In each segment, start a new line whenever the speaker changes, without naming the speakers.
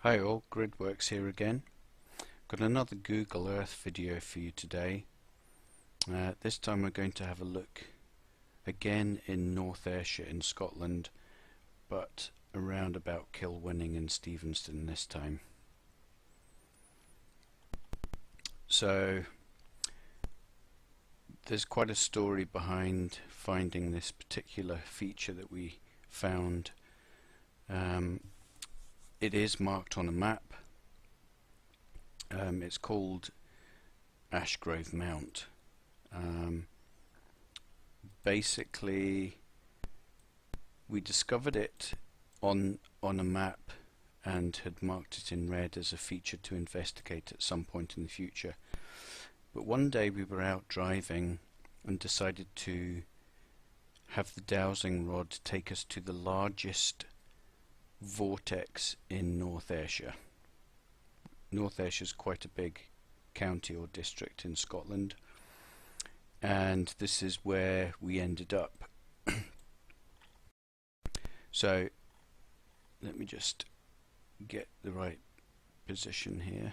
Hi all, Gridworks here again. Got another Google Earth video for you today. This time we're going to have a look again in North Ayrshire in Scotland, but around about Kilwinning and Stevenston this time. So there's quite a story behind finding this particular feature that we found. It is marked on a map. It's called Ashgrove Mount. Basically, we discovered it on a map and had marked it in red as a feature to investigate at some point in the future. But one day we were out driving and decided to have the dowsing rod take us to the largest vortex in North Ayrshire. North Ayrshire is quite a big county or district in Scotland, and this is where we ended up. So let me just get the right position here.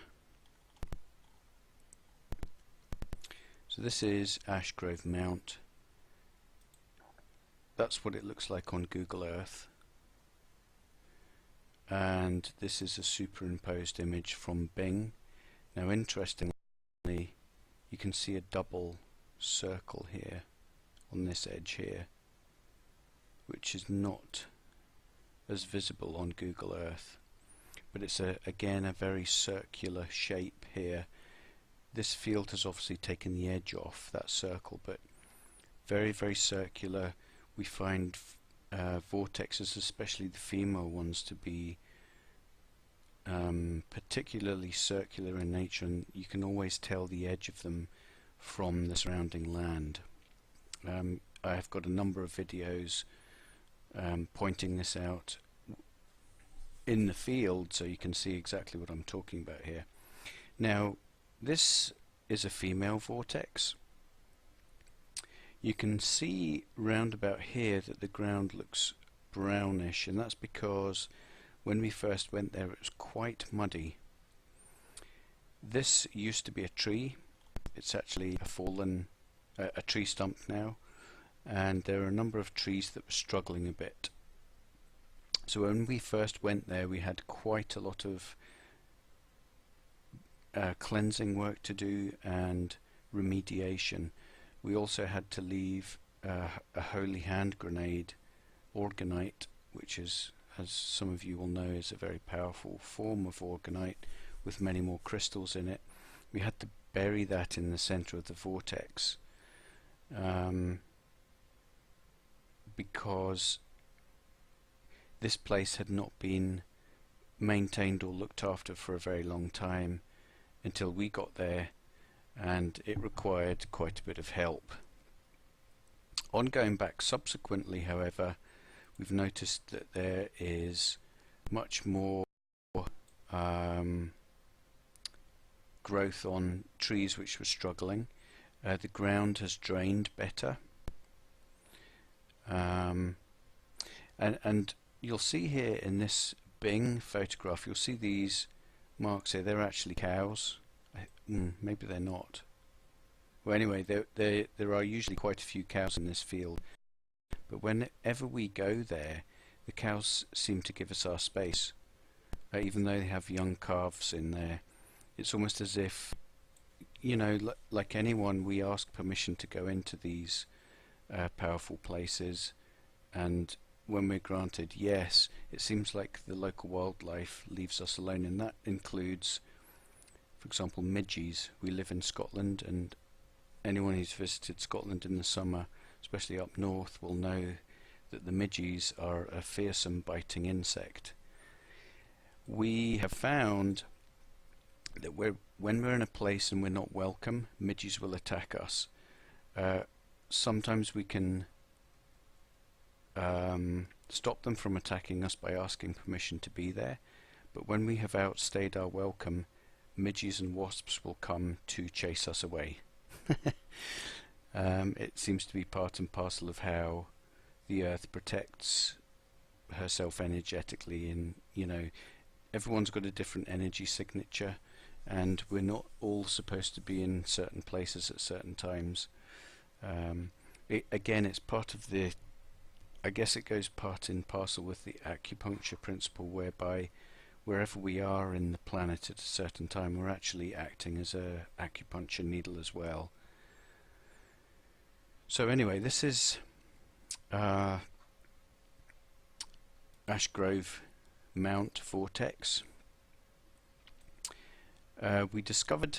So this is Ashgrove Mount. That's what it looks like on Google Earth. And this is a superimposed image from Bing. Now interestingly, you can see a double circle here on this edge here, which is not as visible on Google Earth, but it's again a very circular shape here. This field has obviously taken the edge off that circle, but very circular. We find vortexes, especially the female ones, to be particularly circular in nature, and you can always tell the edge of them from the surrounding land. I've got a number of videos pointing this out in the field, so you can see exactly what I'm talking about here. Now, this is a female vortex. You can see round about here that the ground looks brownish, and that's because when we first went there it was quite muddy. This used to be a tree. It's actually a tree stump now, and there are a number of trees that were struggling a bit. So when we first went there we had quite a lot of cleansing work to do and remediation. We also had to leave a holy hand grenade, orgonite, which is, as some of you will know, is a very powerful form of orgonite with many more crystals in it. We had to bury that in the center of the vortex because this place had not been maintained or looked after for a very long time until we got there, and it required quite a bit of help. On going back subsequently, however, we've noticed that there is much more growth on trees which were struggling. The ground has drained better, and you'll see here in this Bing photograph, you'll see these marks here. They're actually cows. Maybe they're not. Well, anyway, there are usually quite a few cows in this field, but whenever we go there, the cows seem to give us our space, even though they have young calves in there. It's almost as if, you know, like anyone, we ask permission to go into these powerful places, and when we're granted yes, it seems like the local wildlife leaves us alone, and that includes, for example, midges. We live in Scotland, and anyone who's visited Scotland in the summer, especially up north, will know that the midges are a fearsome biting insect. We have found that when we're in a place and we're not welcome, midges will attack us. Sometimes we can stop them from attacking us by asking permission to be there, but when we have outstayed our welcome, midges and wasps will come to chase us away. It seems to be part and parcel of how the Earth protects herself energetically, and, you know, everyone's got a different energy signature, and we're not all supposed to be in certain places at certain times. Again, it's part of the, I guess it goes part and parcel with the acupuncture principle, whereby wherever we are in the planet at a certain time, we're actually acting as a acupuncture needle as well. So anyway, this is Ashgrove Mount vortex. We discovered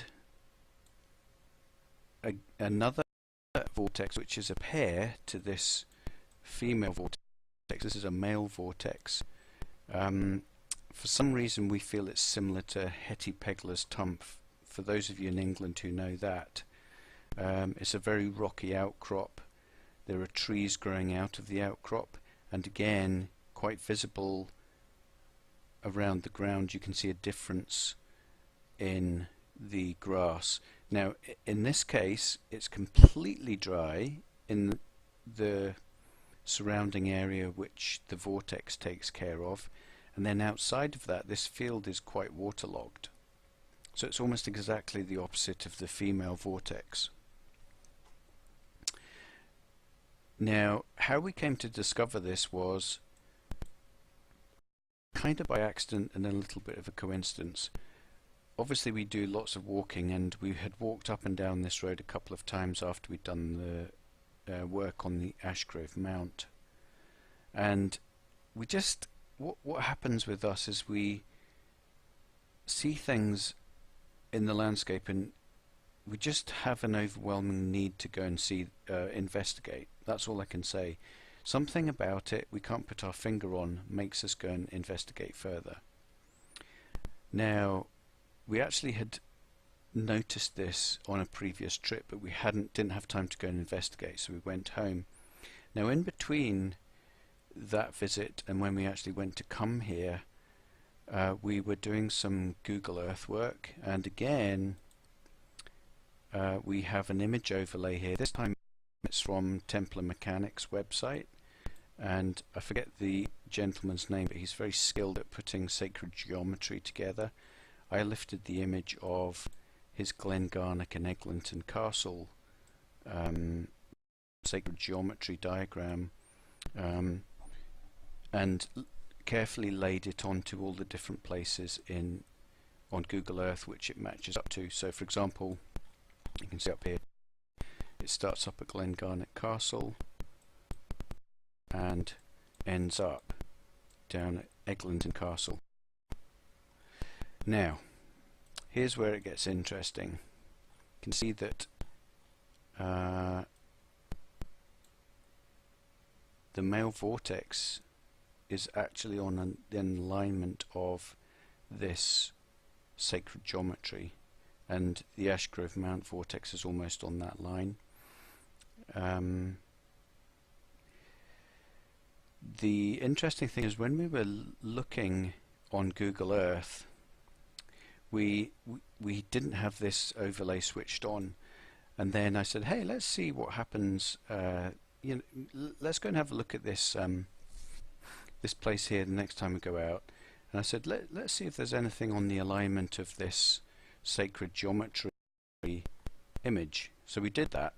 another vortex which is a pair to this female vortex. This is a male vortex. For some reason we feel it's similar to Hetty Pegler's tump. For those of you in England who know that, it's a very rocky outcrop. There are trees growing out of the outcrop, and again, quite visible around the ground, you can see a difference in the grass. Now in this case it's completely dry in the surrounding area which the vortex takes care of, and then outside of that this field is quite waterlogged. So it's almost exactly the opposite of the female vortex. Now how we came to discover this was kind of by accident and a little bit of a coincidence. Obviously we do lots of walking, and we had walked up and down this road a couple of times after we'd done the work on the Ashgrove Mount, and we just, what happens with us is we see things in the landscape and we just have an overwhelming need to go and see, investigate. That's all I can say. Something about it we can't put our finger on makes us go and investigate further. Now we actually had noticed this on a previous trip, but we didn't have time to go and investigate, so we went home. Now in between that visit and when we actually went to come here, we were doing some Google Earth work, and again we have an image overlay here. This time it's from Templar Mechanics website, and I forget the gentleman's name, but he's very skilled at putting sacred geometry together. I lifted the image of his Glengarnock and Eglinton castle sacred geometry diagram, and carefully laid it onto all the different places on Google Earth which it matches up to. So for example, you can see up here it starts up at Glengarnock Castle and ends up down at Eglinton Castle. Now here's where it gets interesting. You can see that the male vortex is actually on an alignment of this sacred geometry, and the Ashgrove Mount vortex is almost on that line. The interesting thing is, when we were looking on Google Earth, we didn't have this overlay switched on, and then I said, hey, let's see what happens, let's go and have a look at this this place here the next time we go out. And I said, let's see if there's anything on the alignment of this sacred geometry image. So we did that,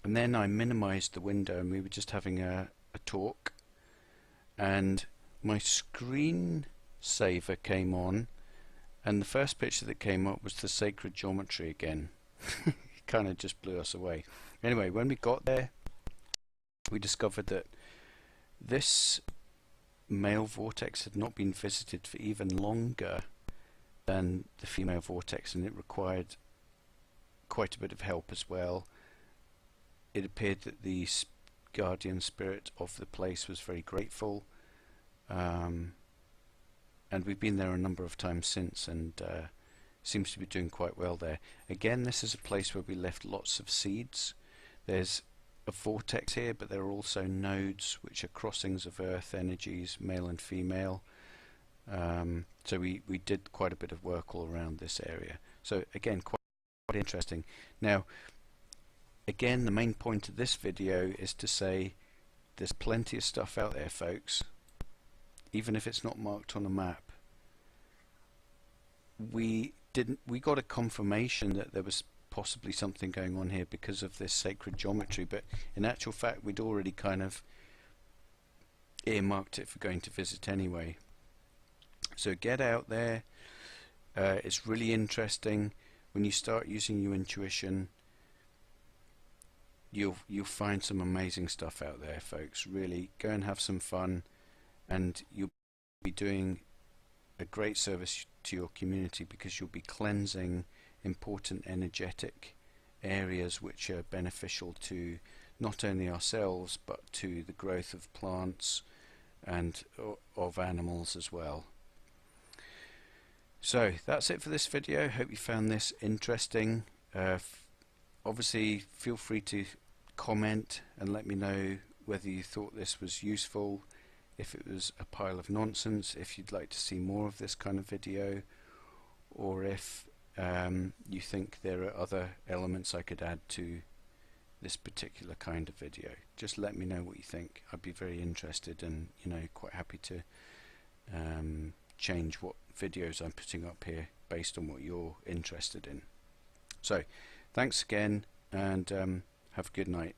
and then I minimized the window, and we were just having a talk, and my screen saver came on, and the first picture that came up was the sacred geometry again. It kind of just blew us away. Anyway, when we got there, we discovered that this male vortex had not been visited for even longer than the female vortex, and it required quite a bit of help as well. It appeared that the guardian spirit of the place was very grateful, and we've been there a number of times since, and seems to be doing quite well there. Again, this is a place where we left lots of seeds. There's a vortex here, but there are also nodes which are crossings of earth energies, male and female. So we did quite a bit of work all around this area. So again, quite interesting. Now again, the main point of this video is to say there's plenty of stuff out there, folks. Even if it's not marked on a map, we got a confirmation that there was possibly something going on here because of this sacred geometry, but in actual fact we'd already kind of earmarked it for going to visit anyway. So get out there. It's really interesting. When you start using your intuition, you'll find some amazing stuff out there, folks. Really go and have some fun, and you'll be doing a great service to your community, because you'll be cleansing important energetic areas which are beneficial to not only ourselves but to the growth of plants and of animals as well. So that's it for this video. Hope you found this interesting. Obviously feel free to comment and let me know whether you thought this was useful, if it was a pile of nonsense, if you'd like to see more of this kind of video, or if you think there are other elements I could add to this particular kind of video. Just let me know what you think. I'd be very interested, and quite happy to change what videos I'm putting up here based on what you're interested in. So thanks again, and have a good night.